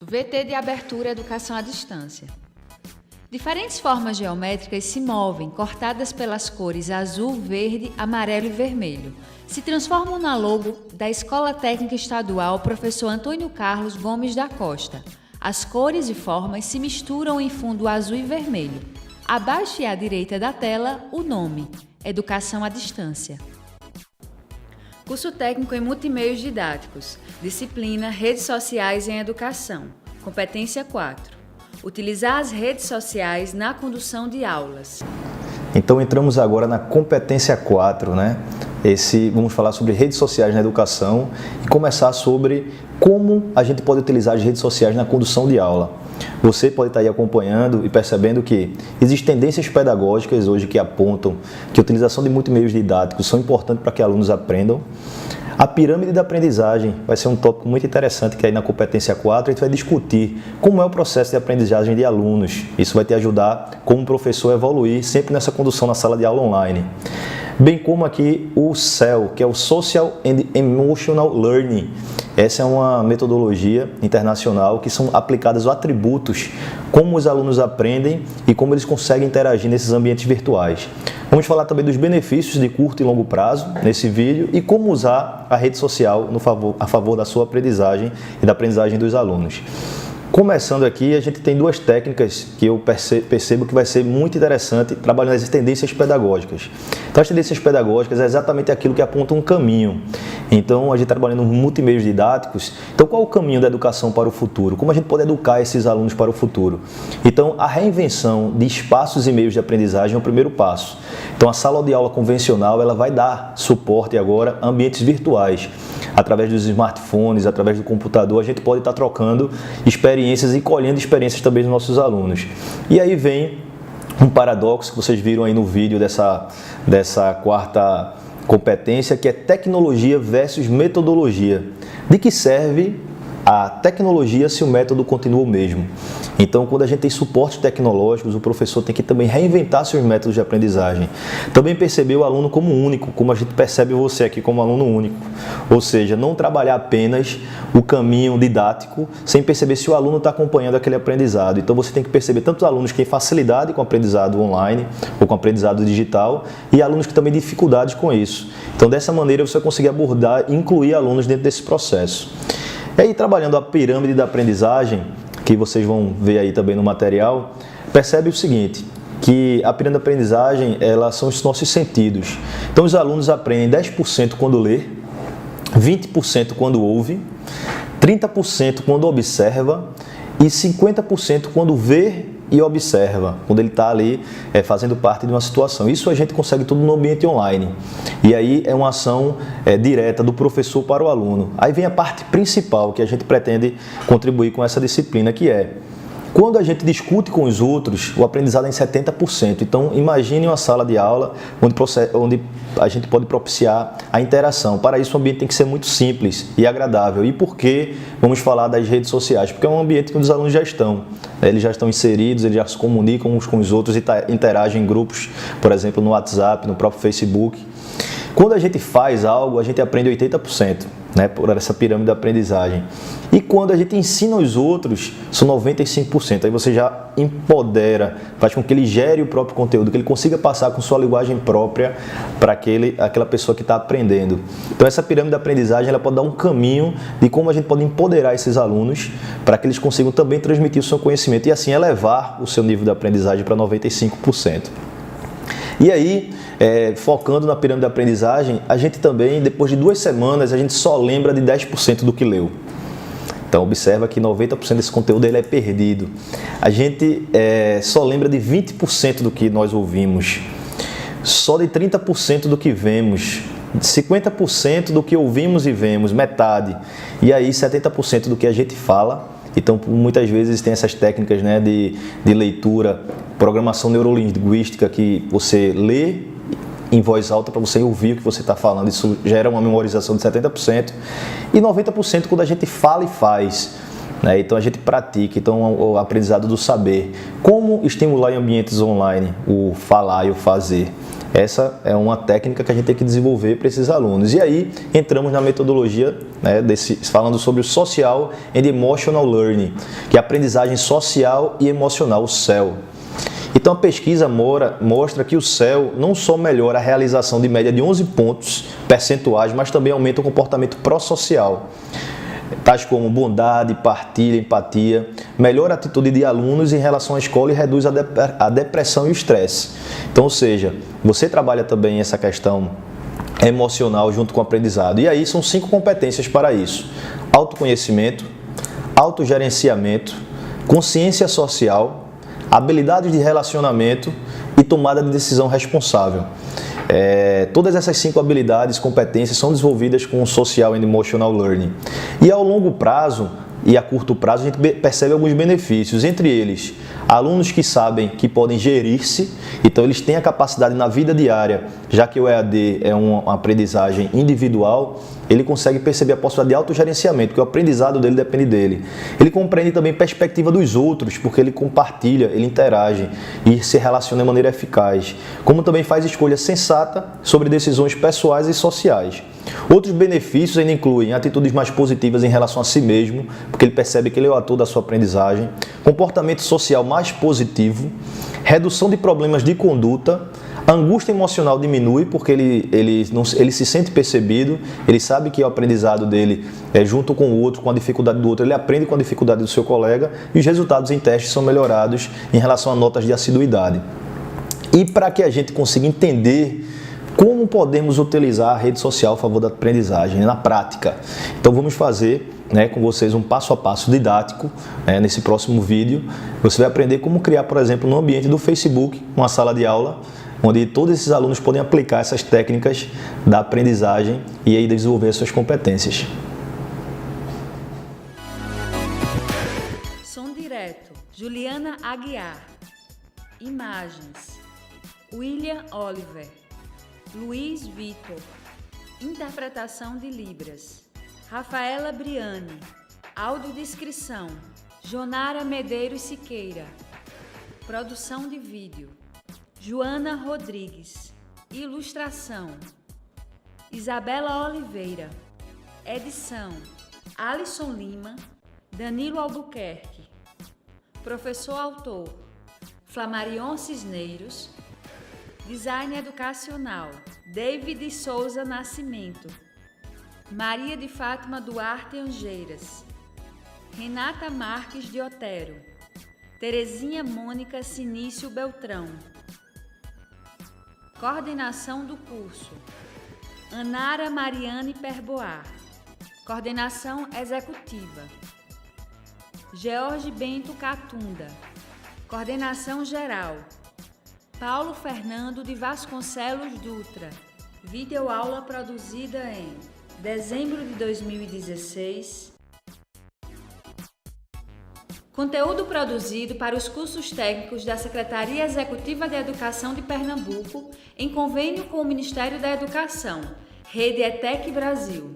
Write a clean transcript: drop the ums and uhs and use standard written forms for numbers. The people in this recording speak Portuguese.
VT de abertura Educação à Distância. Diferentes formas geométricas se movem, cortadas pelas cores azul, verde, amarelo e vermelho. Se transformam na logo da Escola Técnica Estadual Professor Antônio Carlos Gomes da Costa. As cores e formas se misturam em fundo azul e vermelho. Abaixo e à direita da tela, o nome: Educação à Distância. Curso técnico em multimeios didáticos. Disciplina Redes Sociais em Educação. Competência 4. Utilizar as redes sociais na condução de aulas. Então entramos agora na competência 4, né? Vamos falar sobre redes sociais na educação e começar sobre como a gente pode utilizar as redes sociais na condução de aula. Você pode estar aí acompanhando e percebendo que existem tendências pedagógicas hoje que apontam que a utilização de multimeios didáticos são importantes para que alunos aprendam. A pirâmide da aprendizagem vai ser um tópico muito interessante que aí na competência 4 a gente vai discutir como é o processo de aprendizagem de alunos. Isso vai te ajudar como professor a evoluir sempre nessa condução na sala de aula online. Bem como aqui o SEL, que é o Social and Emotional Learning. Essa é uma metodologia internacional que são aplicados atributos, como os alunos aprendem e como eles conseguem interagir nesses ambientes virtuais. Vamos falar também dos benefícios de curto e longo prazo nesse vídeo e como usar a rede social a favor da sua aprendizagem e da aprendizagem dos alunos. Começando aqui, a gente tem duas técnicas que eu percebo que vai ser muito interessante trabalhando as tendências pedagógicas. Então, as tendências pedagógicas é exatamente aquilo que aponta um caminho. Então, a gente trabalhando em multimeios didáticos, então qual é o caminho da educação para o futuro? Como a gente pode educar esses alunos para o futuro? Então, a reinvenção de espaços e meios de aprendizagem é o primeiro passo. Então, a sala de aula convencional ela vai dar suporte agora a ambientes virtuais. Através dos smartphones, através do computador, a gente pode estar trocando experiências e colhendo experiências também dos nossos alunos. E aí vem um paradoxo que vocês viram aí no vídeo dessa quarta competência, que é tecnologia versus metodologia. De que serve a tecnologia se o método continua o mesmo? Então, quando a gente tem suportes tecnológicos, o professor tem que também reinventar seus métodos de aprendizagem. Também perceber o aluno como único, como a gente percebe você aqui como aluno único. Ou seja, não trabalhar apenas o caminho didático, sem perceber se o aluno está acompanhando aquele aprendizado. Então, você tem que perceber tanto os alunos que têm facilidade com o aprendizado online ou com o aprendizado digital e alunos que também têm dificuldades com isso. Então, dessa maneira, você vai conseguir abordar e incluir alunos dentro desse processo. E aí, trabalhando a pirâmide da aprendizagem, que vocês vão ver aí também no material, percebe o seguinte, que a pirâmide da aprendizagem, são os nossos sentidos. Então, os alunos aprendem 10% quando lê, 20% quando ouve, 30% quando observa e 50% quando vê e observa, quando ele está ali fazendo parte de uma situação. Isso a gente consegue tudo no ambiente online. E aí é uma ação direta do professor para o aluno. Aí vem a parte principal que a gente pretende contribuir com essa disciplina, que é quando a gente discute com os outros, o aprendizado é em 70%. Então, imagine uma sala de aula onde a gente pode propiciar a interação. Para isso, o ambiente tem que ser muito simples e agradável. E por que vamos falar das redes sociais? Porque é um ambiente que os alunos já estão. Eles já estão inseridos, eles já se comunicam uns com os outros e interagem em grupos, por exemplo, no WhatsApp, no próprio Facebook. Quando a gente faz algo, a gente aprende 80%, né, por essa pirâmide da aprendizagem. E quando a gente ensina os outros, são 95%. Aí você já empodera, faz com que ele gere o próprio conteúdo, que ele consiga passar com sua linguagem própria para aquela pessoa que está aprendendo. Então essa pirâmide da aprendizagem ela pode dar um caminho de como a gente pode empoderar esses alunos para que eles consigam também transmitir o seu conhecimento e assim elevar o seu nível de aprendizagem para 95%. E aí, focando na pirâmide da aprendizagem, a gente também, depois de 2 semanas, a gente só lembra de 10% do que leu. Então, observa que 90% desse conteúdo ele é perdido. A gente só lembra de 20% do que nós ouvimos, só de 30% do que vemos, 50% do que ouvimos e vemos, metade. E aí, 70% do que a gente fala. Então, muitas vezes tem essas técnicas, né, de leitura, programação neurolinguística, que você lê em voz alta para você ouvir o que você está falando. Isso gera uma memorização de 70%. E 90% quando a gente fala e faz. Né? Então, a gente pratica. Então, o aprendizado do saber. Como estimular em ambientes online o falar e o fazer? Essa é uma técnica que a gente tem que desenvolver para esses alunos. E aí entramos na metodologia, né, falando sobre o Social and Emotional Learning, que é a aprendizagem social e emocional, o SEL. Então a pesquisa mostra que o SEL não só melhora a realização de média de 11 pontos percentuais, mas também aumenta o comportamento pró-social, tais como bondade, partilha, empatia, melhora a atitude de alunos em relação à escola e reduz a depressão e o estresse. Então, ou seja, você trabalha também essa questão emocional junto com o aprendizado. E aí são 5 competências para isso: autoconhecimento, autogerenciamento, consciência social, habilidades de relacionamento e tomada de decisão responsável. Todas essas 5 habilidades, competências são desenvolvidas com o Social and Emotional Learning. E ao longo prazo e a curto prazo a gente percebe alguns benefícios, entre eles alunos que sabem que podem gerir-se, então eles têm a capacidade na vida diária, já que o EAD é uma aprendizagem individual, ele consegue perceber a possibilidade de autogerenciamento, porque o aprendizado dele depende dele. Ele compreende também a perspectiva dos outros, porque ele compartilha, ele interage e se relaciona de maneira eficaz, como também faz escolha sensata sobre decisões pessoais e sociais. Outros benefícios ainda incluem atitudes mais positivas em relação a si mesmo, porque ele percebe que ele é o ator da sua aprendizagem, comportamento social mais positivo, redução de problemas de conduta, a angústia emocional diminui porque ele se sente percebido, ele sabe que o aprendizado dele é junto com o outro, com a dificuldade do outro, ele aprende com a dificuldade do seu colega e os resultados em testes são melhorados em relação a notas de assiduidade. E para que a gente consiga entender como podemos utilizar a rede social a favor da aprendizagem na prática, então vamos fazer com vocês um passo a passo didático nesse próximo vídeo. Você vai aprender como criar, por exemplo, no ambiente do Facebook, uma sala de aula, onde todos esses alunos podem aplicar essas técnicas da aprendizagem e aí desenvolver suas competências. Som direto, Juliana Aguiar. Imagens, William Oliver, Luiz Vitor. Interpretação de Libras, Rafaela Briani. Audiodescrição, Jonara Medeiros Siqueira. Produção de vídeo, Joana Rodrigues. Ilustração, Isabela Oliveira. Edição, Alisson Lima, Danilo Albuquerque. Professor autor, Flamarion Cisneiros. Design educacional, David Souza Nascimento. Maria de Fátima Duarte Angeiras. Renata Marques de Otero. Terezinha Mônica Sinício Beltrão. Coordenação do curso, Anara Mariane Perboar. Coordenação executiva, George Bento Catunda. Coordenação geral, Paulo Fernando de Vasconcelos Dutra. Videoaula produzida em dezembro de 2016. Conteúdo produzido para os cursos técnicos da Secretaria Executiva de Educação de Pernambuco, em convênio com o Ministério da Educação, Rede ETEC Brasil.